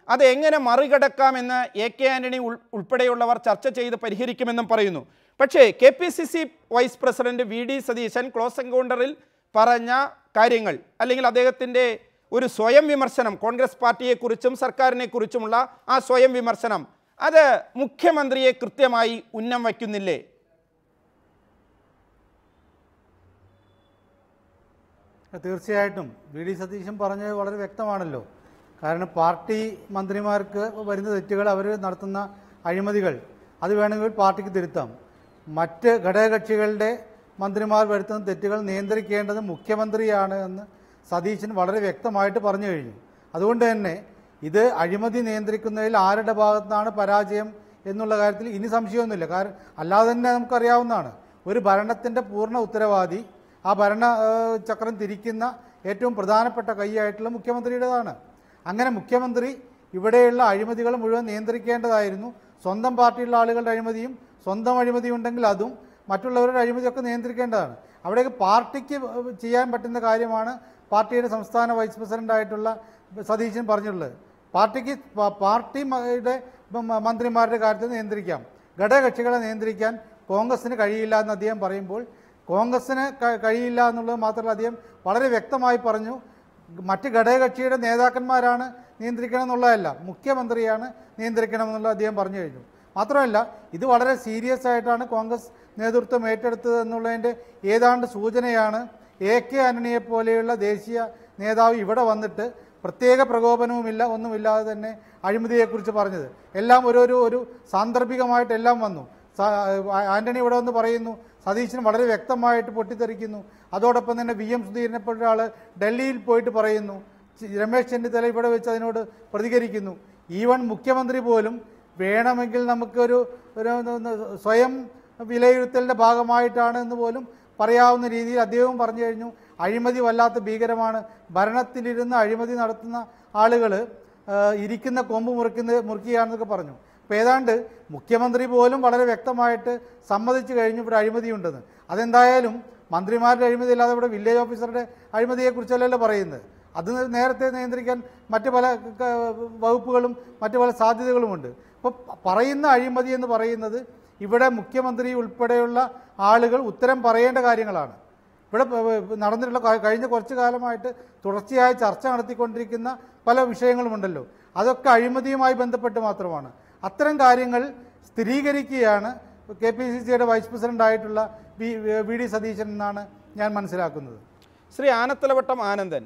അത് എങ്ങനെ മറികടക്കാമെന്ന് എ കെ ആന്റണി ഉൾപ്പെടെയുള്ളവർ ചർച്ച ചെയ്ത് പരിഹരിക്കുമെന്നും പറയുന്നു. പക്ഷേ KPCC vice president V D Satheesan close എൻകൗണ്ടറിൽ പറഞ്ഞ കാര്യങ്ങൾ, അല്ലെങ്കിൽ അദ്ദേഹത്തിൻ്റെ ഒരു സ്വയം വിമർശനം, കോൺഗ്രസ് പാർട്ടിയെക്കുറിച്ചും സർക്കാരിനെക്കുറിച്ചുമുള്ള ആ സ്വയം വിമർശനം, അത് മുഖ്യമന്ത്രിയെ കൃത്യമായി ഉന്നം വയ്ക്കുന്നില്ലേ? തീർച്ചയായിട്ടും വി ഡി സതീശൻ പറഞ്ഞത് വളരെ വ്യക്തമാണല്ലോ. കാരണം പാർട്ടി മന്ത്രിമാർക്ക് വരുന്ന തെറ്റുകൾ, അവർ നടത്തുന്ന അഴിമതികൾ, അത് വേണമെങ്കിൽ പാർട്ടിക്ക് തിരുത്താം. മറ്റ് ഘടകകക്ഷികളുടെ മന്ത്രിമാർ വരുത്തുന്ന തെറ്റുകൾ നിയന്ത്രിക്കേണ്ടത് മുഖ്യമന്ത്രിയാണ് എന്ന് സതീശൻ വളരെ വ്യക്തമായിട്ട് പറഞ്ഞു കഴിഞ്ഞു. അതുകൊണ്ട് തന്നെ ഇത് അഴിമതി നിയന്ത്രിക്കുന്നതിൽ ആരുടെ ഭാഗത്താണ് പരാജയം എന്നുള്ള കാര്യത്തിൽ ഇനി സംശയമൊന്നുമില്ല. കാരണം അല്ലാതെ തന്നെ നമുക്കറിയാവുന്നതാണ്, ഒരു ഭരണത്തിൻ്റെ പൂർണ്ണ ഉത്തരവാദി, ആ ഭരണ ചക്രം തിരിക്കുന്ന ഏറ്റവും പ്രധാനപ്പെട്ട കൈയായിട്ടുള്ള മുഖ്യമന്ത്രിയുടേതാണ്. അങ്ങനെ മുഖ്യമന്ത്രി ഇവിടെയുള്ള അഴിമതികൾ മുഴുവൻ നിയന്ത്രിക്കേണ്ടതായിരുന്നു. സ്വന്തം പാർട്ടിയുള്ള ആളുകളുടെ അഴിമതിയും സ്വന്തം അഴിമതി ഉണ്ടെങ്കിൽ അതും, മറ്റുള്ളവരുടെ അഴിമതിയൊക്കെ നിയന്ത്രിക്കേണ്ടതാണ്. അവിടെയൊക്കെ പാർട്ടിക്ക് ചെയ്യാൻ പറ്റുന്ന കാര്യമാണ് പാർട്ടിയുടെ സംസ്ഥാന വൈസ് പ്രസിഡന്റായിട്ടുള്ള സതീശൻ പറഞ്ഞിട്ടുള്ളത്. പാർട്ടിയുടെ മന്ത്രിമാരുടെ കാര്യത്തിൽ നിയന്ത്രിക്കാം, ഘടകകക്ഷികളെ നിയന്ത്രിക്കാൻ കോൺഗ്രസിന് കഴിയില്ല എന്ന് അദ്ദേഹം പറയുമ്പോൾ, കോൺഗ്രസിന് കഴിയില്ല എന്നുള്ളത് മാത്രമല്ല, അദ്ദേഹം വളരെ വ്യക്തമായി പറഞ്ഞു മറ്റ് ഘടകകക്ഷിയുടെ നേതാക്കന്മാരാണ് നിയന്ത്രിക്കണം എന്നുള്ളതല്ല, മുഖ്യമന്ത്രിയാണ് നിയന്ത്രിക്കണം എന്നുള്ളത് അദ്ദേഹം പറഞ്ഞു കഴിഞ്ഞു. മാത്രമല്ല ഇത് വളരെ സീരിയസ് ആയിട്ടാണ് കോൺഗ്രസ് നേതൃത്വം ഏറ്റെടുത്തത് എന്നുള്ളതിൻ്റെ ഏതാണ്ട് സൂചനയാണ് AK ആന്റണിയെ പോലെയുള്ള ദേശീയ നേതാവ് ഇവിടെ വന്നിട്ട് പ്രത്യേക പ്രകോപനവുമില്ല ഒന്നുമില്ലാതെ തന്നെ അഴിമതിയെക്കുറിച്ച് പറഞ്ഞത്? എല്ലാം ഒരു സാന്ദർഭികമായിട്ട് എല്ലാം വന്നു. ആന്റണി ഇവിടെ വന്ന് പറയുന്നു, സതീശൻ വളരെ വ്യക്തമായിട്ട് പൊട്ടിത്തെറിക്കുന്നു. അതോടൊപ്പം തന്നെ VM സുധീരനെ പോലുള്ള ആൾ ഡൽഹിയിൽ പോയിട്ട് പറയുന്നു, രമേശ് ചെന്നിത്തല ഇവിടെ വെച്ച് അതിനോട് പ്രതികരിക്കുന്നു. ഈവൻ മുഖ്യമന്ത്രി പോലും വേണമെങ്കിൽ നമുക്കൊരു സ്വയം വിലയിരുത്തലിൻ്റെ ഭാഗമായിട്ടാണ് എന്ന് പോലും പറയാവുന്ന രീതിയിൽ അദ്ദേഹവും പറഞ്ഞു കഴിഞ്ഞു. അഴിമതി വല്ലാത്ത ഭീകരമാണ്, ഭരണത്തിലിരുന്ന് അഴിമതി നടത്തുന്ന ആളുകൾ ഇരിക്കുന്ന കൊമ്പ് മുറിക്കുകയാണെന്നൊക്കെ പറഞ്ഞു. അപ്പോൾ ഏതാണ്ട് മുഖ്യമന്ത്രി പോലും വളരെ വ്യക്തമായിട്ട് സമ്മതിച്ചു കഴിഞ്ഞു ഇവിടെ അഴിമതിയുണ്ടെന്ന്. അതെന്തായാലും മന്ത്രിമാരുടെ അഴിമതി അല്ലാതെ ഇവിടെ വില്ലേജ് ഓഫീസറുടെ അഴിമതിയെക്കുറിച്ചല്ലല്ലോ പറയുന്നത്. അത് നേരത്തെ നിയന്ത്രിക്കാൻ മറ്റു പല വകുപ്പുകളും മറ്റു പല സാധ്യതകളുമുണ്ട്. അപ്പോൾ പറയുന്ന അഴിമതി എന്ന് പറയുന്നത് ഇവിടെ മുഖ്യമന്ത്രി ഉൾപ്പെടെയുള്ള ആളുകൾ ഉത്തരം പറയേണ്ട കാര്യങ്ങളാണ്. ഇവിടെ നടന്നിട്ടുള്ള കഴിഞ്ഞ കുറച്ച് കാലമായിട്ട് തുടർച്ചയായി ചർച്ച നടത്തിക്കൊണ്ടിരിക്കുന്ന പല വിഷയങ്ങളുമുണ്ടല്ലോ, അതൊക്കെ അഴിമതിയുമായി ബന്ധപ്പെട്ട് മാത്രമാണ്. അത്തരം കാര്യങ്ങൾ സ്ഥിരീകരിക്കുകയാണ് KPCCയുടെ വൈസ് പ്രസിഡൻ്റായിട്ടുള്ള VD സതീശൻ എന്നാണ് ഞാൻ മനസ്സിലാക്കുന്നത്. ശ്രീ ആനത്തലവട്ടം ആനന്ദൻ,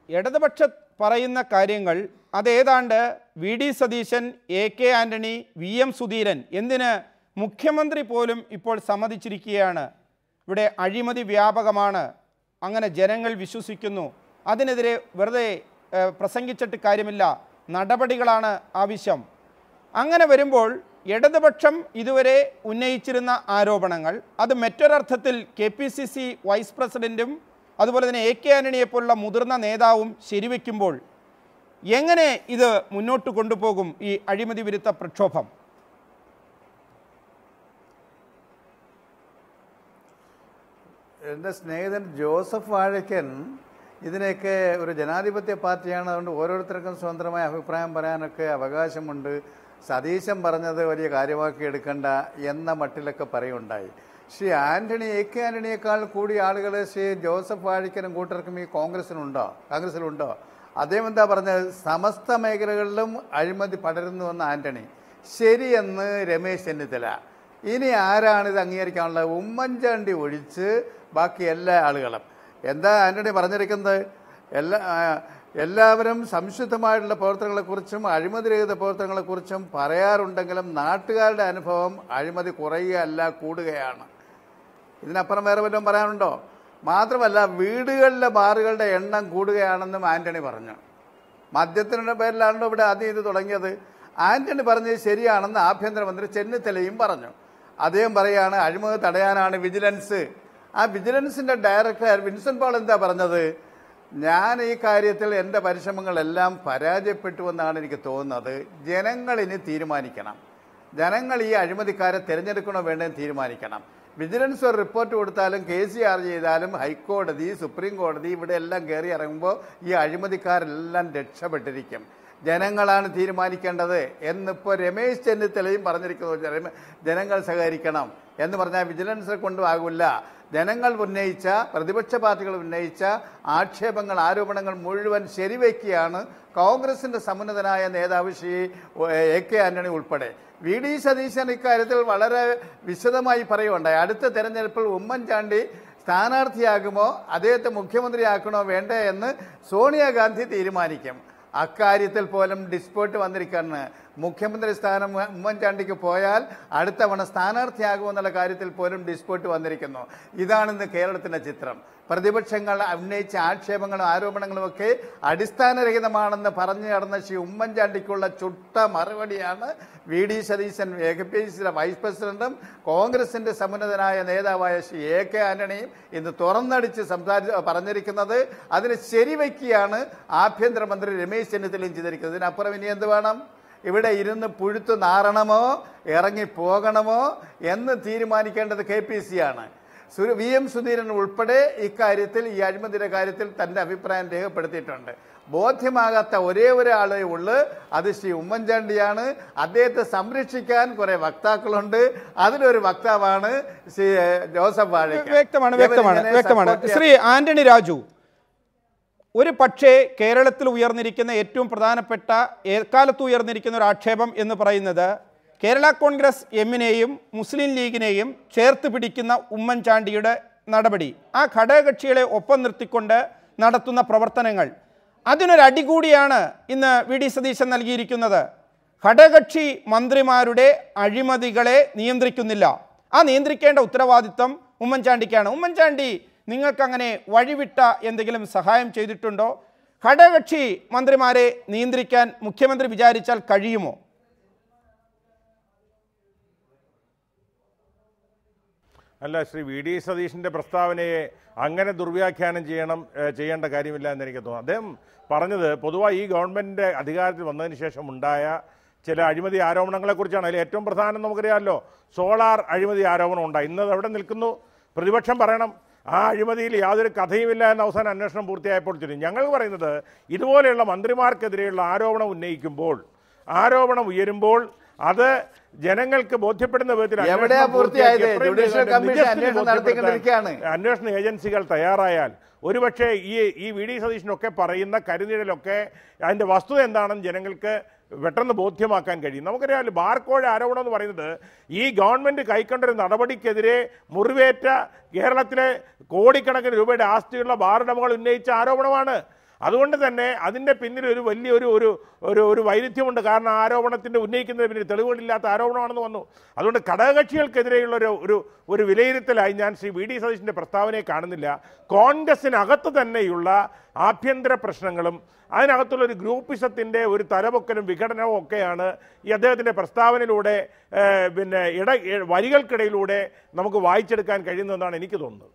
ഇടതുപക്ഷ പറയുന്ന കാര്യങ്ങൾ അതേതാണ്ട് VD Satheesan, AK Antony, VM Sudheeran, എന്തിന് മുഖ്യമന്ത്രി പോലും ഇപ്പോൾ സമ്മതിച്ചിരിക്കുകയാണ്. ഇവിടെ അഴിമതി വ്യാപകമാണ്, അങ്ങനെ ജനങ്ങൾ വിശ്വസിക്കുന്നു, അതിനെതിരെ വെറുതെ പ്രസംഗിച്ചിട്ട് കാര്യമില്ല, നടപടികളാണ് ആവശ്യം. അങ്ങനെ വരുമ്പോൾ ഇടതുപക്ഷം ഇതുവരെ ഉന്നയിച്ചിരുന്ന ആരോപണങ്ങൾ അത് മറ്റൊരർത്ഥത്തിൽ KPCC വൈസ് പ്രസിഡൻറ്റും അതുപോലെ തന്നെ AK ആന്റണിയെപ്പോലുള്ള മുതിർന്ന നേതാവും ശരിവെക്കുമ്പോൾ എങ്ങനെ ഇത് മുന്നോട്ട് കൊണ്ടുപോകും ഈ അഴിമതി വിരുദ്ധ പ്രക്ഷോഭം? എൻ്റെ സ്നേഹിതൻ ജോസഫ് വാഴക്കൻ ഇതിനെയൊക്കെ ഒരു ജനാധിപത്യ പാർട്ടിയാണ്, അതുകൊണ്ട് ഓരോരുത്തർക്കും സ്വതന്ത്രമായ അഭിപ്രായം പറയാനൊക്കെ അവകാശമുണ്ട്, സതീശൻ പറഞ്ഞത് വലിയ കാര്യമാക്കി എടുക്കണ്ട എന്ന മട്ടിലൊക്കെ പറയുണ്ടായി. ശ്രീ ആന്റണി, AK ആന്റണിയേക്കാൾ കൂടി ആളുകൾ ശ്രീ ജോസഫ് വാഴക്കനും കൂട്ടർക്കും ഈ കോൺഗ്രസിലുണ്ടോ? അദ്ദേഹം എന്താ പറഞ്ഞത്? സമസ്ത മേഖലകളിലും അഴിമതി പടരുന്നുവെന്ന് ആന്റണി, ശരിയെന്ന് രമേശ് ചെന്നിത്തല. ഇനി ആരാണിത് അംഗീകരിക്കാനുള്ളത്? ഉമ്മൻചാണ്ടി ഒഴിച്ച് ബാക്കി എല്ലാ ആളുകളും. എന്താ ആന്റണി പറഞ്ഞിരിക്കുന്നത്? എല്ലാവരും സംശുദ്ധമായിട്ടുള്ള പ്രവർത്തനങ്ങളെക്കുറിച്ചും അഴിമതിരഹിത പ്രവർത്തനങ്ങളെക്കുറിച്ചും പറയാറുണ്ടെങ്കിലും നാട്ടുകാരുടെ അനുഭവം അഴിമതി കുറയുകയല്ല കൂടുകയാണ്. ഇതിനപ്പുറം വേറെ വല്ലതും പറയാനുണ്ടോ? മാത്രമല്ല, വീടുകളിലെ ബാറുകളുടെ എണ്ണം കൂടുകയാണെന്നും ആന്റണി പറഞ്ഞു. മദ്യത്തിൻ്റെ പേരിലാണല്ലോ ഇവിടെ ആദ്യം ഇത് തുടങ്ങിയത്. ആന്റണി പറഞ്ഞത് ശരിയാണെന്ന് ആഭ്യന്തരമന്ത്രി ചെന്നിത്തലയും പറഞ്ഞു. അദ്ദേഹം പറയുകയാണ് അഴിമതി തടയാനാണ് വിജിലൻസ്. ആ വിജിലൻസിൻ്റെ ഡയറക്ടർ വിൻസെൻ്റ് പോൾ എന്താ പറഞ്ഞത്? ഞാൻ ഈ കാര്യത്തിൽ എൻ്റെ പരിശ്രമങ്ങളെല്ലാം പരാജയപ്പെട്ടുവെന്നാണ് എനിക്ക് തോന്നുന്നത്. ജനങ്ങളിനി തീരുമാനിക്കണം. ജനങ്ങൾ ഈ അഴിമതിക്കാരെ തിരഞ്ഞെടുക്കണോ വേണ്ടെന്ന് തീരുമാനിക്കണം. വിജിലൻസ് ഒരു റിപ്പോർട്ട് കൊടുത്താലും KCR ചെയ്താലും ഹൈക്കോടതി, സുപ്രീം കോടതി ഇവിടെ എല്ലാം കയറി ഇറങ്ങുമ്പോൾ ഈ അഴിമതിക്കാരെല്ലാം രക്ഷപ്പെട്ടിരിക്കും. ജനങ്ങളാണ് തീരുമാനിക്കേണ്ടത് എന്നിപ്പോൾ രമേശ് ചെന്നിത്തലയും പറഞ്ഞിരിക്കുന്നു. ജനങ്ങൾ സഹകരിക്കണം എന്ന് പറഞ്ഞാൽ വിജിലൻസിനെ കൊണ്ടും ആകില്ല. ജനങ്ങൾ ഉന്നയിച്ച, പ്രതിപക്ഷ പാർട്ടികൾ ഉന്നയിച്ച ആക്ഷേപങ്ങൾ, ആരോപണങ്ങൾ മുഴുവൻ ശരിവയ്ക്കുകയാണ് കോൺഗ്രസിൻ്റെ സമുന്നതനായ നേതാവ് ശ്രീ AK ആന്റണി ഉൾപ്പെടെ. VD സതീശൻ ഇക്കാര്യത്തിൽ വളരെ വിശദമായി പറയുകയുണ്ടായി. അടുത്ത തെരഞ്ഞെടുപ്പിൽ ഉമ്മൻചാണ്ടി സ്ഥാനാർത്ഥിയാകുമോ അദ്ദേഹത്തെ മുഖ്യമന്ത്രിയാക്കണോ വേണ്ടേ എന്ന് സോണിയാഗാന്ധി തീരുമാനിക്കും. അക്കാര്യത്തിൽ പോലും ഡിസ്പ്യൂട്ട് വന്നിരിക്കുകയാണ്. മുഖ്യമന്ത്രി സ്ഥാനം ഉമ്മൻചാണ്ടിക്ക് പോയാൽ അടുത്ത തവണ സ്ഥാനാർത്ഥിയാകുമെന്നുള്ള കാര്യത്തിൽ പോലും ഡിസ്പ്യൂട്ട് വന്നിരിക്കുന്നു. ഇതാണിന്ന് കേരളത്തിൻ്റെ ചിത്രം. പ്രതിപക്ഷങ്ങൾ ഉന്നയിച്ച ആക്ഷേപങ്ങളും ആരോപണങ്ങളുമൊക്കെ അടിസ്ഥാനരഹിതമാണെന്ന് പറഞ്ഞു നടന്ന ശ്രീ ഉമ്മൻചാണ്ടിക്കുള്ള ചുട്ട മറുപടിയാണ് VD സതീശൻ, KPCCയുടെ വൈസ് പ്രസിഡന്റും കോൺഗ്രസിന്റെ സമുന്നതനായ നേതാവായ ശ്രീ AK ആന്റണിയും ഇന്ന് തുറന്നടിച്ച് പറഞ്ഞിരിക്കുന്നത്. അതിന് ശരിവയ്ക്കുകയാണ് ആഭ്യന്തരമന്ത്രി രമേശ് ചെന്നിത്തലയും ചെയ്തിരിക്കുന്നത്. ഇതിനപ്പുറം ഇനി എന്ത് വേണം? ഇവിടെ ഇരുന്ന് പുഴുത്തു നാറണമോ ഇറങ്ങിപ്പോകണമോ എന്ന് തീരുമാനിക്കേണ്ടത് KPCC ആണ്. VM സുധീരൻ ഉൾപ്പെടെ ഇക്കാര്യത്തിൽ, ഈ അഴിമതിയുടെ കാര്യത്തിൽ തൻ്റെ അഭിപ്രായം രേഖപ്പെടുത്തിയിട്ടുണ്ട്. ബോധ്യമാകാത്ത ഒരേ ഒരാളേ ഉള്ളൂ, അത് ശ്രീ ഉമ്മൻചാണ്ടിയാണ്. അദ്ദേഹത്തെ സംരക്ഷിക്കാൻ കുറെ വക്താക്കളുണ്ട്. അതിലൊരു വക്താവാണ് ശ്രീ ജോസഫ് വാഴക്കൻ. വ്യക്തമാണ്. ശ്രീ ആന്റണി രാജു, ഒരു പക്ഷേ കേരളത്തിൽ ഉയർന്നിരിക്കുന്ന ഏറ്റവും പ്രധാനപ്പെട്ട, എക്കാലത്ത് ഉയർന്നിരിക്കുന്ന ഒരു ആക്ഷേപം എന്ന് പറയുന്നത് കേരള കോൺഗ്രസ് എമ്മിനെയും മുസ്ലിം ലീഗിനെയും ചേർത്ത് പിടിക്കുന്ന ഉമ്മൻചാണ്ടിയുടെ നടപടി, ആ ഘടകകക്ഷികളെ ഒപ്പം നിർത്തിക്കൊണ്ട് നടത്തുന്ന പ്രവർത്തനങ്ങൾ, അതിനൊരടി കൂടിയാണ് ഇന്ന് വി ഡി സതീശൻ നൽകിയിരിക്കുന്നത്. ഘടകകക്ഷി മന്ത്രിമാരുടെ അഴിമതികളെ നിയന്ത്രിക്കുന്നില്ല. ആ നിയന്ത്രിക്കേണ്ട ഉത്തരവാദിത്വം ഉമ്മൻചാണ്ടിക്കാണ്. ഉമ്മൻചാണ്ടി നിങ്ങൾക്കങ്ങനെ വഴിവിട്ട എന്തെങ്കിലും സഹായം ചെയ്തിട്ടുണ്ടോ? ഘടകകക്ഷി മന്ത്രിമാരെ നിയന്ത്രിക്കാൻ മുഖ്യമന്ത്രി വിചാരിച്ചാൽ കഴിയുമോ? അല്ല, ശ്രീ വി ഡി സതീഷിൻ്റെ പ്രസ്താവനയെ അങ്ങനെ ദുർവ്യാഖ്യാനം ചെയ്യേണ്ട കാര്യമില്ല എന്ന് എനിക്ക് തോന്നുന്നു. അദ്ദേഹം പറഞ്ഞത് പൊതുവായി ഈ ഗവൺമെൻറ്റിൻ്റെ അധികാരത്തിൽ വന്നതിന് ശേഷം ഉണ്ടായ ചില അഴിമതി ആരോപണങ്ങളെക്കുറിച്ചാണ്. അതിൽ ഏറ്റവും പ്രധാനം നമുക്കറിയാമല്ലോ, സോളാർ അഴിമതി ആരോപണം ഉണ്ടായി. ഇന്നത് എവിടെ നിൽക്കുന്നു? പ്രതിപക്ഷം പറയണം ആ അഴിമതിയിൽ യാതൊരു കഥയുമില്ല എന്ന അവസാനം അന്വേഷണം പൂർത്തിയായപ്പോൾ തിരിഞ്ഞു. ഞങ്ങൾ പറയുന്നത് ഇതുപോലെയുള്ള മന്ത്രിമാർക്കെതിരെയുള്ള ആരോപണം ഉന്നയിക്കുമ്പോൾ, ആരോപണം ഉയരുമ്പോൾ അത് ജനങ്ങൾക്ക് ബോധ്യപ്പെടുന്ന വിധത്തിൽ അന്വേഷണ ഏജൻസികൾ തയ്യാറായാൽ ഒരുപക്ഷെ ഈ വി ഡി സതീശനൊക്കെ പറയുന്ന കരുനിഴലൊക്കെ അതിൻ്റെ വസ്തുത എന്താണെന്ന് ജനങ്ങൾക്ക് പെട്ടെന്ന് ബോധ്യമാക്കാൻ കഴിയും. നമുക്കറിയാമല്ലോ, ബാർക്കോഴ ആരോപണം എന്ന് പറയുന്നത് ഈ ഗവൺമെൻറ് കൈക്കൊണ്ടൊരു നടപടിക്കെതിരെ മുറിവേറ്റ കേരളത്തിലെ കോടിക്കണക്കിന് രൂപയുടെ ആസ്തിയുള്ള ബാറുടമകൾ ഉന്നയിച്ച ആരോപണമാണ്. അതുകൊണ്ട് തന്നെ അതിൻ്റെ പിന്നിൽ ഒരു വലിയൊരു ഒരു ഒരു ഒരു വൈരുദ്ധ്യമുണ്ട്. കാരണം ആരോപണത്തിൻ്റെ ഉന്നയിക്കുന്നതിന് പിന്നിൽ തെളിവുകളില്ലാത്ത ആരോപണമാണെന്ന് വന്നു. അതുകൊണ്ട് ഘടകകക്ഷികൾക്കെതിരെയുള്ള ഒരു വിലയിരുത്തലായി ഞാൻ ശ്രീ വി ഡി സതീശൻ്റെ പ്രസ്താവനയെ കാണുന്നില്ല. കോൺഗ്രസിനകത്ത് തന്നെയുള്ള ആഭ്യന്തര പ്രശ്നങ്ങളും അതിനകത്തുള്ളൊരു ഗ്രൂപ്പിസത്തിൻ്റെ ഒരു തലപൊക്കലും വിഘടനവും ഒക്കെയാണ് ഈ അദ്ദേഹത്തിൻ്റെ പ്രസ്താവനയിലൂടെ വരികൾക്കിടയിലൂടെ നമുക്ക് വായിച്ചെടുക്കാൻ കഴിയുന്നതെന്നാണ് എനിക്ക് തോന്നുന്നത്.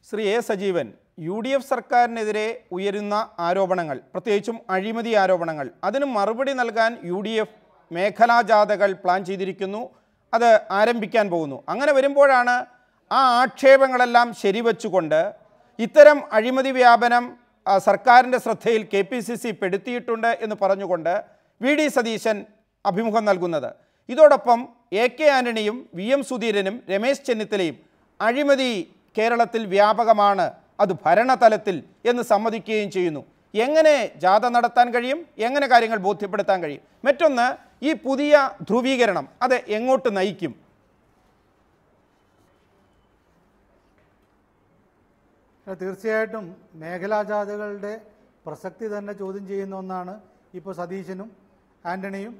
ശ്രീ എ സജീവൻ, UDF സർക്കാരിനെതിരെ ഉയരുന്ന ആരോപണങ്ങൾ, പ്രത്യേകിച്ചും അഴിമതി ആരോപണങ്ങൾ, അതിന് മറുപടി നൽകാൻ UDF മേഖലാ ജാഥകൾ പ്ലാൻ ചെയ്തിരിക്കുന്നു, അത് ആരംഭിക്കാൻ പോകുന്നു. അങ്ങനെ വരുമ്പോഴാണ് ആ ആക്ഷേപങ്ങളെല്ലാം ശരിവച്ചുകൊണ്ട് ഇത്തരം അഴിമതി വ്യാപനം സർക്കാരിൻ്റെ ശ്രദ്ധയിൽ KPCC പെടുത്തിയിട്ടുണ്ട് എന്ന് പറഞ്ഞുകൊണ്ട് വി ഡി സതീശൻ അഭിമുഖം നൽകുന്നത്. ഇതോടൊപ്പം AK ആന്റണിയും VM സുധീരനും രമേശ് ചെന്നിത്തലയും അഴിമതി കേരളത്തിൽ വ്യാപകമാണ്, അത് ഭരണതലത്തിൽ എന്ന് സമ്മതിക്കുകയും ചെയ്യുന്നു. എങ്ങനെ ജാഥ നടത്താൻ കഴിയും? എങ്ങനെ കാര്യങ്ങൾ ബോധ്യപ്പെടുത്താൻ കഴിയും? മറ്റൊന്ന്, ഈ പുതിയ ധ്രുവീകരണം അത് എങ്ങോട്ട് നയിക്കും? തീർച്ചയായിട്ടും മേഖലാ ജാഥകളുടെ പ്രസക്തി തന്നെ ചോദ്യം ചെയ്യുന്ന ഒന്നാണ് ഇപ്പോൾ സതീശനും ആൻ്റണിയും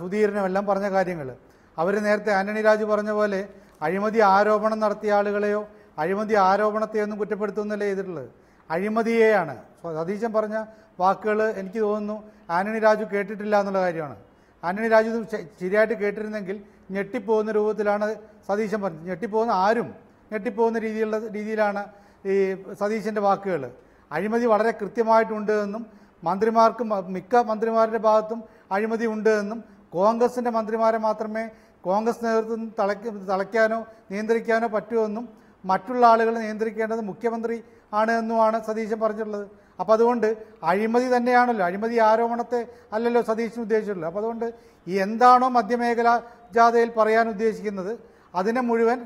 സുധീരനും എല്ലാം പറഞ്ഞ കാര്യങ്ങൾ. അവർ നേരത്തെ ആൻ്റണി രാജു പറഞ്ഞ പോലെ അഴിമതി ആരോപണം നടത്തിയ ആളുകളെയോ അഴിമതി ആരോപണത്തെയൊന്നും കുറ്റപ്പെടുത്തുന്നില്ല ചെയ്തിട്ടുള്ളത്, അഴിമതിയെയാണ്. സതീശൻ പറഞ്ഞ വാക്കുകൾ എനിക്ക് തോന്നുന്നു ആൻ്റണി രാജു കേട്ടിട്ടില്ല എന്നുള്ള കാര്യമാണ്. ആൻ്റണി രാജു ശരിയായിട്ട് കേട്ടിരുന്നെങ്കിൽ ഞെട്ടിപ്പോകുന്ന രൂപത്തിലാണ് സതീശൻ പറഞ്ഞത്. ഞെട്ടിപ്പോകുന്ന ആരും ഞെട്ടിപ്പോകുന്ന രീതിയിലാണ് ഈ സതീശൻ്റെ വാക്കുകൾ. അഴിമതി വളരെ കൃത്യമായിട്ടുണ്ട് എന്നും മന്ത്രിമാർക്ക് മിക്ക മന്ത്രിമാരുടെ ഭാഗത്തും അഴിമതി ഉണ്ട് എന്നും കോൺഗ്രസിൻ്റെ മന്ത്രിമാരെ മാത്രമേ കോൺഗ്രസ് നേതൃത്വം തളയ്ക്കാനോ നിയന്ത്രിക്കാനോ പറ്റുമെന്നും മറ്റുള്ള ആളുകളെ നിയന്ത്രിക്കേണ്ടത് മുഖ്യമന്ത്രി ആണ് എന്നുമാണ് സതീശൻ പറഞ്ഞിട്ടുള്ളത്. അപ്പോൾ അതുകൊണ്ട് അഴിമതി തന്നെയാണല്ലോ, അഴിമതി ആരോപണത്തെ അല്ലല്ലോ സതീശൻ ഉദ്ദേശിച്ചിട്ടുള്ളത്. അപ്പോൾ അതുകൊണ്ട് ഈ എന്താണോ മധ്യമേഖല ജാഥയിൽ പറയാൻ ഉദ്ദേശിക്കുന്നത് അതിനെ മുഴുവൻ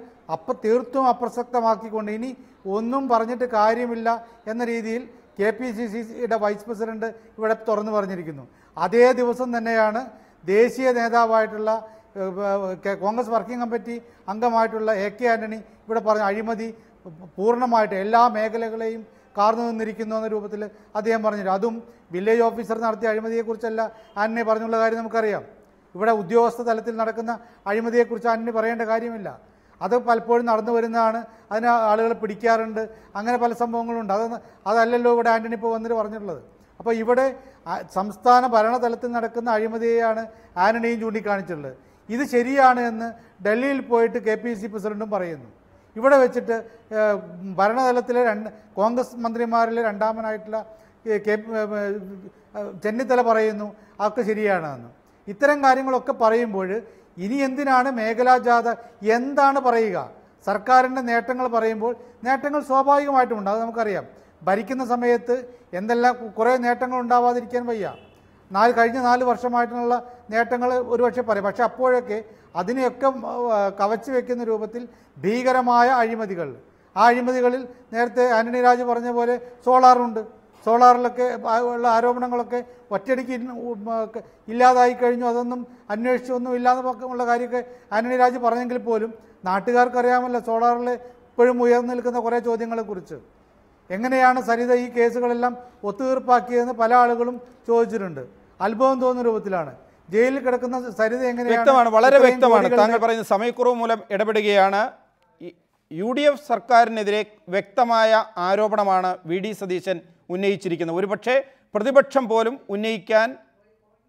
തീർത്തും അപ്രസക്തമാക്കിക്കൊണ്ട് ഇനി ഒന്നും പറഞ്ഞിട്ട് കാര്യമില്ല എന്ന രീതിയിൽ KPCCയുടെ വൈസ് പ്രസിഡന്റ് ഇവിടെ തുറന്നു പറഞ്ഞിരിക്കുന്നു. അതേ ദിവസം തന്നെയാണ് ദേശീയ നേതാവായിട്ടുള്ള കോൺഗ്രസ് വർക്കിംഗ് കമ്മിറ്റി അംഗമായിട്ടുള്ള AK ആന്റണി ഇവിടെ പറഞ്ഞ അഴിമതി പൂർണ്ണമായിട്ട് എല്ലാ മേഖലകളെയും കാർന്നു നിന്നിരിക്കുന്നു എന്ന രൂപത്തിൽ അദ്ദേഹം പറഞ്ഞിട്ടുണ്ട്. അതും വില്ലേജ് ഓഫീസർ നടത്തിയ അഴിമതിയെക്കുറിച്ചല്ല ആന്റണി പറഞ്ഞുള്ള കാര്യം നമുക്കറിയാം. ഇവിടെ ഉദ്യോഗസ്ഥ തലത്തിൽ നടക്കുന്ന അഴിമതിയെക്കുറിച്ച് ആന്റണി പറയേണ്ട കാര്യമില്ല. അത് പലപ്പോഴും നടന്നു വരുന്നതാണ്, അതിന് ആളുകൾ പിടിക്കാറുണ്ട്, അങ്ങനെ പല സംഭവങ്ങളുണ്ട്. അതല്ലല്ലോ ഇവിടെ ആന്റണി ഇപ്പോൾ വന്നിട്ട് പറഞ്ഞിട്ടുള്ളത്. അപ്പോൾ ഇവിടെ സംസ്ഥാന ഭരണതലത്തിൽ നടക്കുന്ന അഴിമതിയെയാണ് ആന്റണിയും ചൂണ്ടിക്കാണിച്ചിട്ടുള്ളത്. ഇത് ശരിയാണ് എന്ന് ഡൽഹിയിൽ പോയിട്ട് KPCC പ്രസിഡന്റും പറയുന്നു. ഇവിടെ വെച്ചിട്ട് ഭരണതലത്തിലെ കോൺഗ്രസ് മന്ത്രിമാരിലെ രണ്ടാമനായിട്ടുള്ള ചെന്നിത്തല പറയുന്നു അതൊക്കെ ശരിയാണെന്ന്. ഇത്തരം കാര്യങ്ങളൊക്കെ പറയുമ്പോൾ ഇനി എന്തിനാണ് മേഖലാ ജാഥ? എന്താണ് പറയുക? സർക്കാരിൻ്റെ നേട്ടങ്ങൾ പറയുമ്പോൾ നേട്ടങ്ങൾ സ്വാഭാവികമായിട്ടുമുണ്ട്, അത് നമുക്കറിയാം. ഭരിക്കുന്ന സമയത്ത് എന്തെല്ലാം കുറേ നേട്ടങ്ങൾ ഉണ്ടാവാതിരിക്കാൻ വയ്യ. കഴിഞ്ഞ 4 വർഷമായിട്ടുള്ള നേട്ടങ്ങൾ ഒരുപക്ഷെ പറയും. പക്ഷെ അപ്പോഴൊക്കെ അതിനെയൊക്കെ കവച്ചു വെക്കുന്ന രൂപത്തിൽ ഭീകരമായ അഴിമതികൾ, ആ അഴിമതികളിൽ നേരത്തെ ആന്റണി രാജു പറഞ്ഞ പോലെ സോളാറുണ്ട്. സോളാറിലൊക്കെ ഉള്ള ആരോപണങ്ങളൊക്കെ ഒറ്റയടിക്ക് ഇല്ലാതായി കഴിഞ്ഞു, അതൊന്നും അന്വേഷിച്ചൊന്നും ഇല്ലാതെ ഉള്ള കാര്യമൊക്കെ ആന്റണി രാജു പറഞ്ഞെങ്കിൽ പോലും നാട്ടുകാർക്കറിയാമല്ലോ സോളാറിലെ ഇപ്പോഴും ഉയർന്നു നിൽക്കുന്ന കുറേ ചോദ്യങ്ങളെക്കുറിച്ച്. എങ്ങനെയാണ് സരിത ഈ കേസുകളെല്ലാം ഒത്തുതീർപ്പാക്കിയതെന്ന് പല ആളുകളും ചോദിച്ചിട്ടുണ്ട്. അത്ഭുതം തോന്നുന്ന രൂപത്തിലാണ്. ജയിലിൽ കിടക്കുന്ന സരിത എങ്ങനെയാണ്? വ്യക്തമാണ്, വളരെ വ്യക്തമാണ്. താങ്കൾ പറയുന്ന സമയക്കുറവ് മൂലം ഇടപെടുകയാണ്. UDF സർക്കാരിനെതിരെ വ്യക്തമായ ആരോപണമാണ് VD സതീശൻ ഉന്നയിച്ചിരിക്കുന്നത്. ഒരുപക്ഷെ പ്രതിപക്ഷം പോലും ഉന്നയിക്കാൻ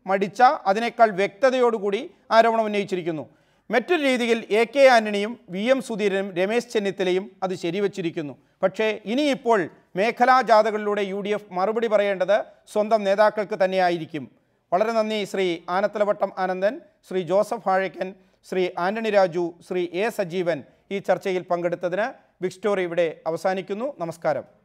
മടിച്ച അതിനേക്കാൾ വ്യക്തതയോടുകൂടി ആരോപണം ഉന്നയിച്ചിരിക്കുന്നു. മറ്റൊരു രീതിയിൽ AK ആന്റണിയും VM സുധീരനും രമേശ് ചെന്നിത്തലയും അത് ശരിവച്ചിരിക്കുന്നു. പക്ഷേ ഇനിയിപ്പോൾ മേഖലാ ജാഥകളിലൂടെ UDF മറുപടി പറയേണ്ടത് സ്വന്തം നേതാക്കൾക്ക് തന്നെയായിരിക്കും. വളരെ നന്ദി ശ്രീ ആനത്തലവട്ടം ആനന്ദൻ, ശ്രീ ജോസഫ് വാഴക്കൻ, ശ്രീ ആന്റണി രാജു, ശ്രീ A സജീവൻ ഈ ചർച്ചയിൽ പങ്കെടുത്തതിന്. ബിഗ് സ്റ്റോറി ഇവിടെ അവസാനിക്കുന്നു. നമസ്കാരം.